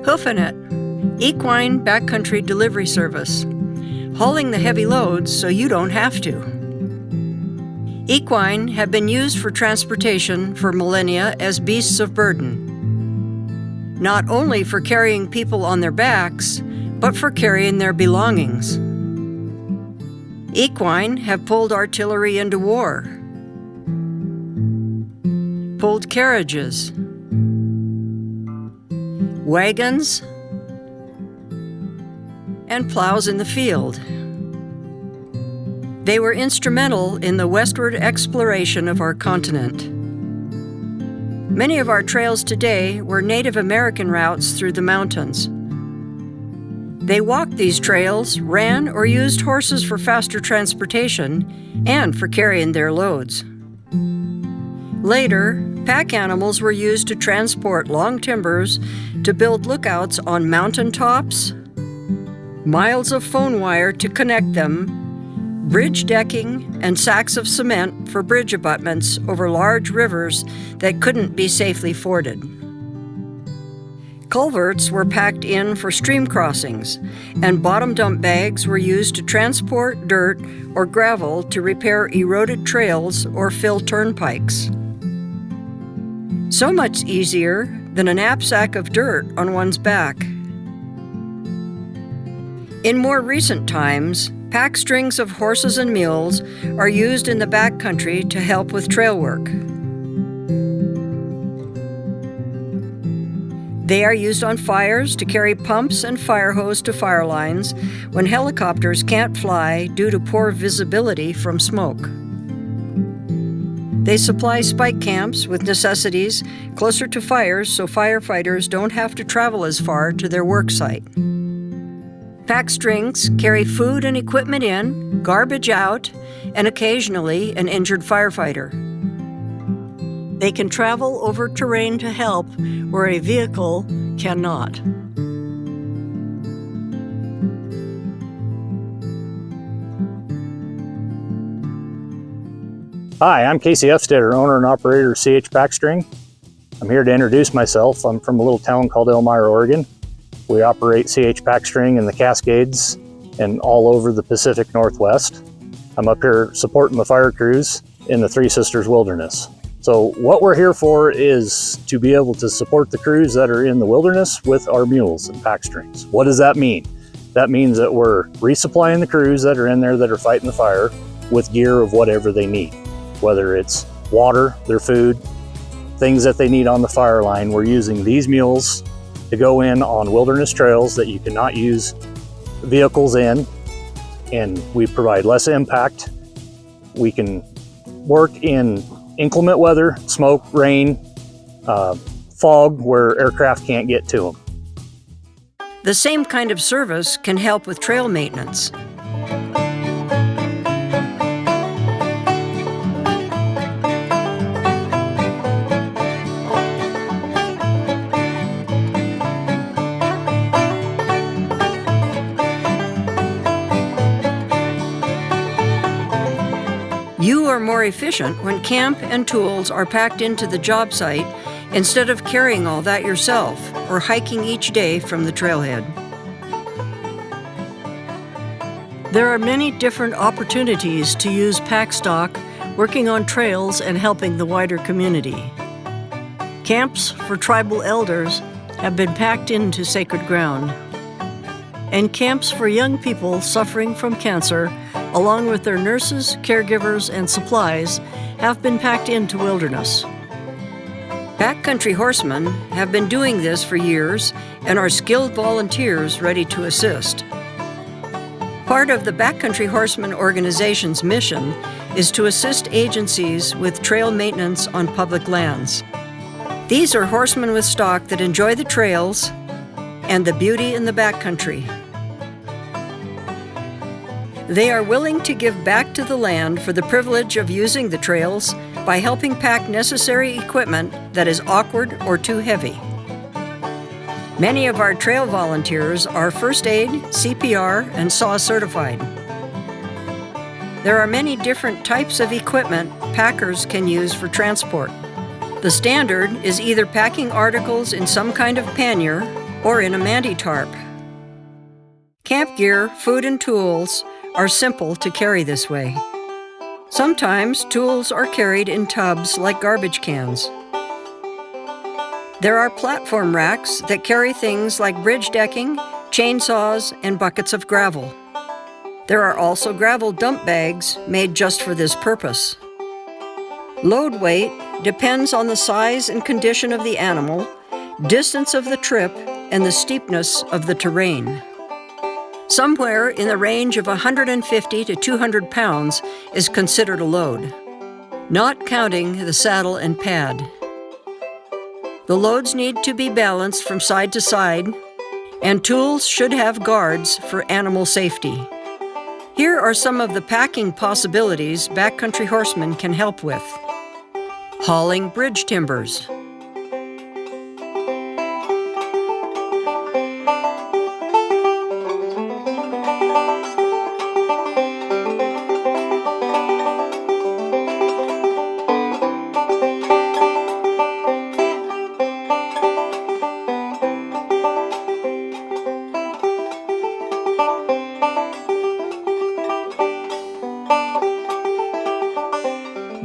Hoofin It, equine backcountry delivery service, hauling the heavy loads so you don't have to. Equine have been used for transportation for millennia as beasts of burden, not only for carrying people on their backs, but for carrying their belongings. Equine have pulled artillery into war, pulled carriages, wagons, and plows in the field. They were instrumental in the westward exploration of our continent. Many of our trails today were Native American routes through the mountains. They walked these trails, ran, or used horses for faster transportation and for carrying their loads. Later, pack animals were used to transport long timbers to build lookouts on mountain tops, miles of phone wire to connect them, bridge decking, and sacks of cement for bridge abutments over large rivers that couldn't be safely forded. Culverts were packed in for stream crossings, and bottom dump bags were used to transport dirt or gravel to repair eroded trails or fill turnpikes. So much easier than a knapsack of dirt on one's back. In more recent times, pack strings of horses and mules are used in the backcountry to help with trail work. They are used on fires to carry pumps and fire hose to fire lines when helicopters can't fly due to poor visibility from smoke. They supply spike camps with necessities closer to fires so firefighters don't have to travel as far to their work site. Pack strings carry food and equipment in, garbage out, and occasionally an injured firefighter. They can travel over terrain to help where a vehicle cannot. Hi, I'm Casey Efstetter, owner and operator of CH Packstring. I'm here to introduce myself. I'm from a little town called Elmira, Oregon. We operate CH Packstring in the Cascades and all over the Pacific Northwest. I'm up here supporting the fire crews in the Three Sisters Wilderness. So what we're here for is to be able to support the crews that are in the wilderness with our mules and pack strings. What does that mean? That means that we're resupplying the crews that are in there that are fighting the fire with gear of whatever they need. Whether it's water, their food, things that they need on the fire line, we're using these mules to go in on wilderness trails that you cannot use vehicles in, and we provide less impact. We can work in inclement weather, smoke, rain, fog, where aircraft can't get to them. The same kind of service can help with trail maintenance. You are more efficient when camp and tools are packed into the job site instead of carrying all that yourself or hiking each day from the trailhead. There are many different opportunities to use pack stock, working on trails and helping the wider community. Camps for tribal elders have been packed into sacred ground, and camps for young people suffering from cancer, along with their nurses, caregivers, and supplies, have been packed into wilderness. Backcountry horsemen have been doing this for years and are skilled volunteers ready to assist. Part of the Backcountry Horsemen organization's mission is to assist agencies with trail maintenance on public lands. These are horsemen with stock that enjoy the trails and the beauty in the backcountry. They are willing to give back to the land for the privilege of using the trails by helping pack necessary equipment that is awkward or too heavy. Many of our trail volunteers are first aid, CPR, and SAW certified. There are many different types of equipment packers can use for transport. The standard is either packing articles in some kind of pannier or in a mandy tarp. Camp gear, food, and tools are simple to carry this way. Sometimes tools are carried in tubs like garbage cans. There are platform racks that carry things like bridge decking, chainsaws, and buckets of gravel. There are also gravel dump bags made just for this purpose. Load weight depends on the size and condition of the animal, distance of the trip, and the steepness of the terrain. Somewhere in the range of 150 to 200 pounds is considered a load, not counting the saddle and pad. The loads need to be balanced from side to side, and tools should have guards for animal safety. Here are some of the packing possibilities backcountry horsemen can help with. Hauling bridge timbers.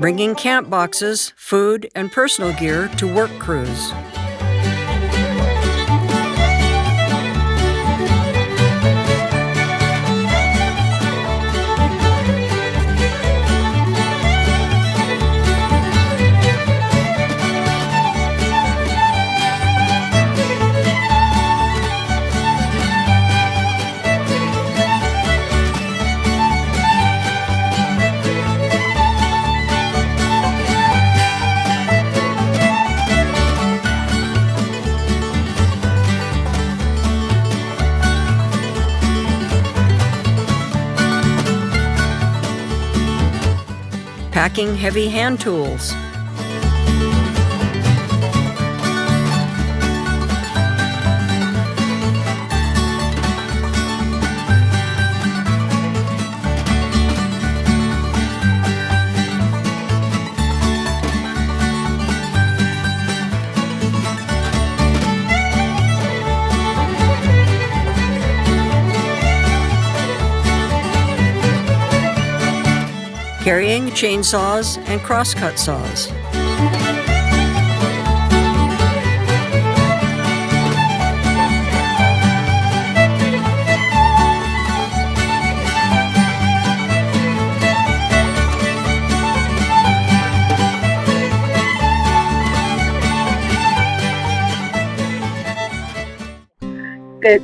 Bringing camp boxes, food, and personal gear to work crews. Packing heavy hand tools. Carrying chainsaws and crosscut saws.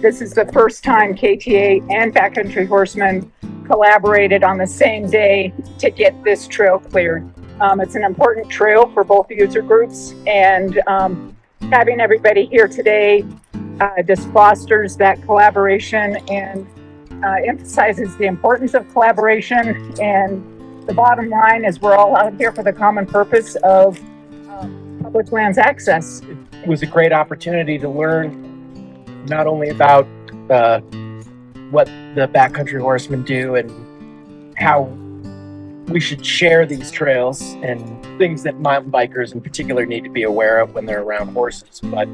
This is the first time KTA and Backcountry Horsemen collaborated on the same day to get this trail cleared. It's an important trail for both user groups, and having everybody here today just fosters that collaboration and emphasizes the importance of collaboration. And the bottom line is we're all out here for the common purpose of public lands access. It was a great opportunity to learn not only about what the backcountry horsemen do and how we should share these trails and things that mountain bikers in particular need to be aware of when they're around horses, but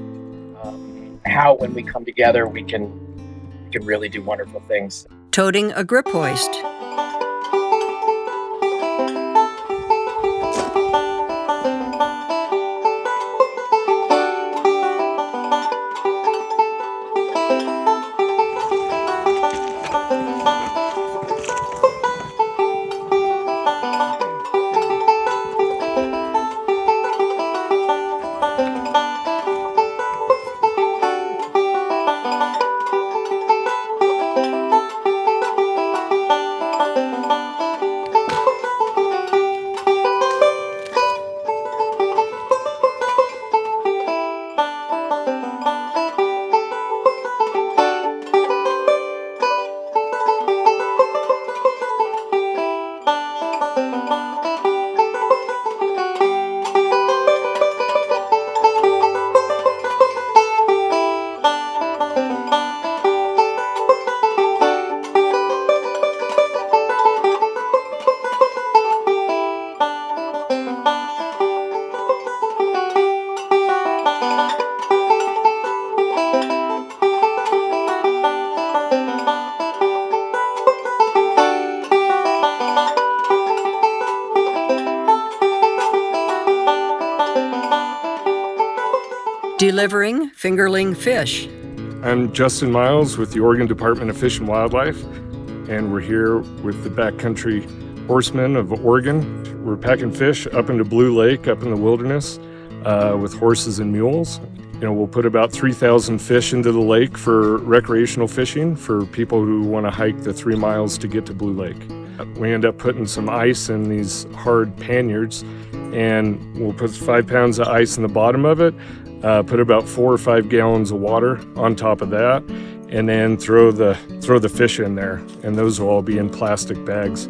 how when we come together we can really do wonderful things. Toting a grip hoist. delivering fingerling fish. I'm Justin Miles with the Oregon Department of Fish and Wildlife, and we're here with the Backcountry Horsemen of Oregon. We're packing fish up into Blue Lake, up in the wilderness, with horses and mules. We'll put about 3,000 fish into the lake for recreational fishing for people who want to hike the 3 miles to get to Blue Lake. We end up putting some ice in these hard panniers, and we'll put 5 pounds of ice in the bottom of it, put about 4 or 5 gallons of water on top of that, and then throw the fish in there, and those will all be in plastic bags.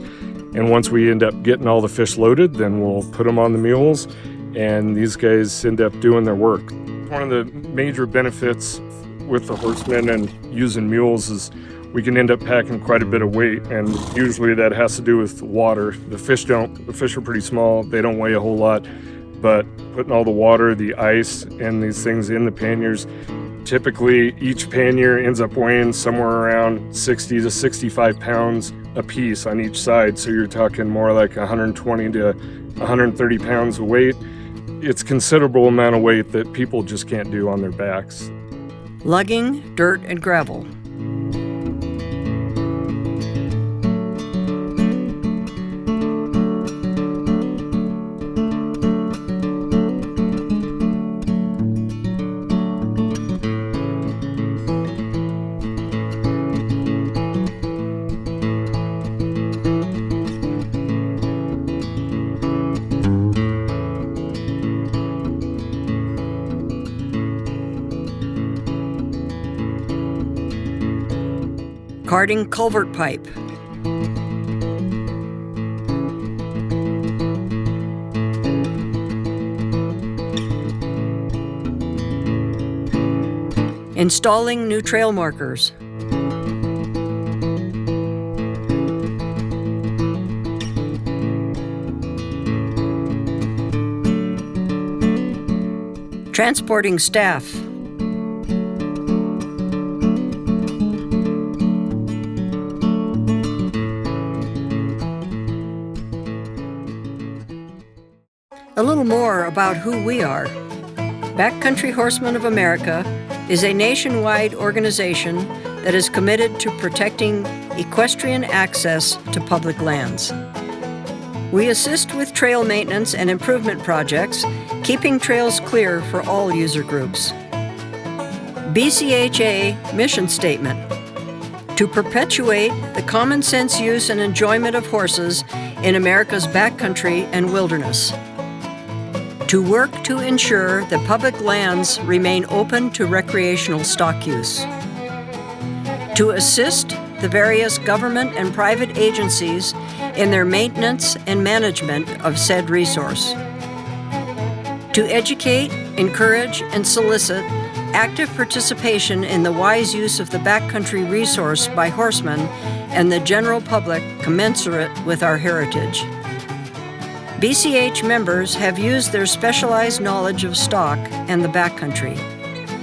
And once we end up getting all the fish loaded, then we'll put them on the mules, and these guys end up doing their work. One of the major benefits with the horsemen and using mules is we can end up packing quite a bit of weight, and usually that has to do with water. The fish are pretty small, they don't weigh a whole lot, but putting all the water, the ice, and these things in the panniers, typically each pannier ends up weighing somewhere around 60 to 65 pounds a piece on each side, so you're talking more like 120 to 130 pounds of weight. It's a considerable amount of weight that people just can't do on their backs. Lugging dirt and gravel. Carting culvert pipe. Installing new trail markers. Transporting staff. A little more about who we are. Backcountry Horsemen of America is a nationwide organization that is committed to protecting equestrian access to public lands. We assist with trail maintenance and improvement projects, keeping trails clear for all user groups. BCHA mission statement: to perpetuate the common sense use and enjoyment of horses in America's backcountry and wilderness. To work to ensure that public lands remain open to recreational stock use. To assist the various government and private agencies in their maintenance and management of said resource. To educate, encourage, and solicit active participation in the wise use of the backcountry resource by horsemen and the general public commensurate with our heritage. BCH members have used their specialized knowledge of stock and the backcountry.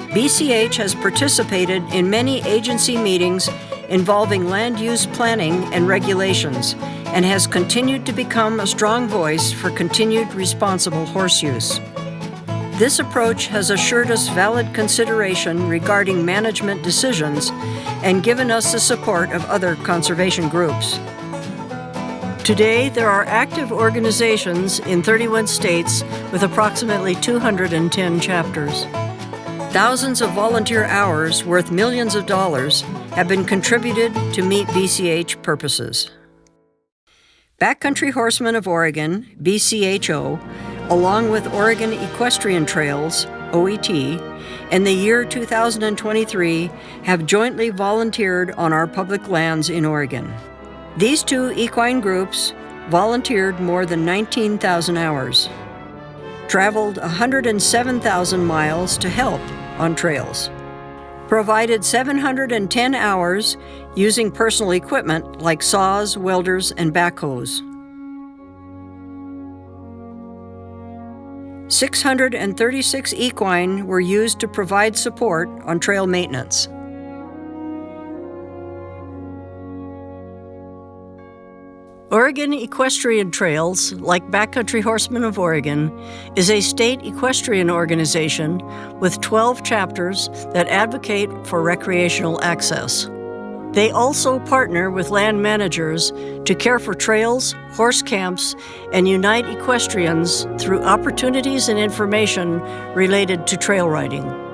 BCH has participated in many agency meetings involving land use planning and regulations, and has continued to become a strong voice for continued responsible horse use. This approach has assured us valid consideration regarding management decisions and given us the support of other conservation groups. Today, there are active organizations in 31 states with approximately 210 chapters. Thousands of volunteer hours worth millions of dollars have been contributed to meet BCH purposes. Backcountry Horsemen of Oregon, BCHO, along with Oregon Equestrian Trails, OET, in the year 2023 have jointly volunteered on our public lands in Oregon. These two equine groups volunteered more than 19,000 hours, traveled 107,000 miles to help on trails, provided 710 hours using personal equipment like saws, welders, and backhoes. 636 equine were used to provide support on trail maintenance. Oregon Equestrian Trails, like Backcountry Horsemen of Oregon, is a state equestrian organization with 12 chapters that advocate for recreational access. They also partner with land managers to care for trails, horse camps, and unite equestrians through opportunities and information related to trail riding.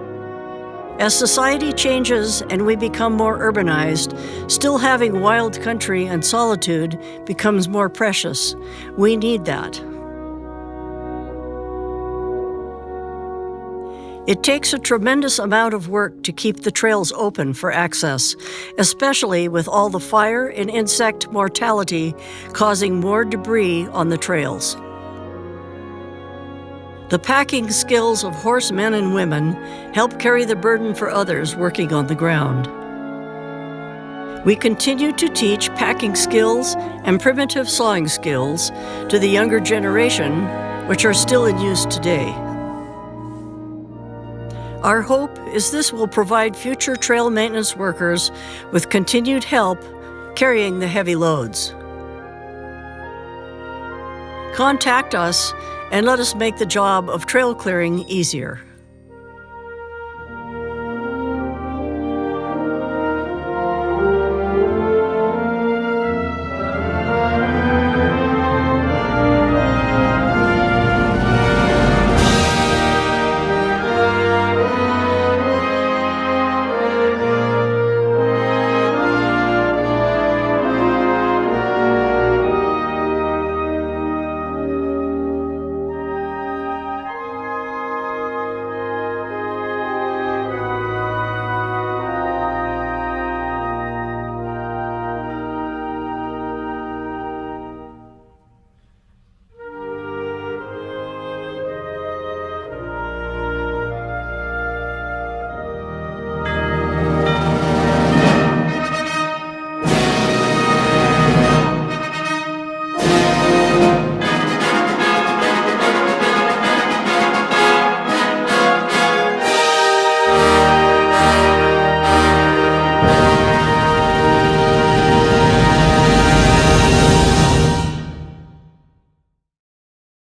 As society changes and we become more urbanized, still having wild country and solitude becomes more precious. We need that. It takes a tremendous amount of work to keep the trails open for access, especially with all the fire and insect mortality causing more debris on the trails. The packing skills of horsemen and women help carry the burden for others working on the ground. We continue to teach packing skills and primitive sawing skills to the younger generation, which are still in use today. Our hope is this will provide future trail maintenance workers with continued help carrying the heavy loads. Contact us and let us make the job of trail clearing easier.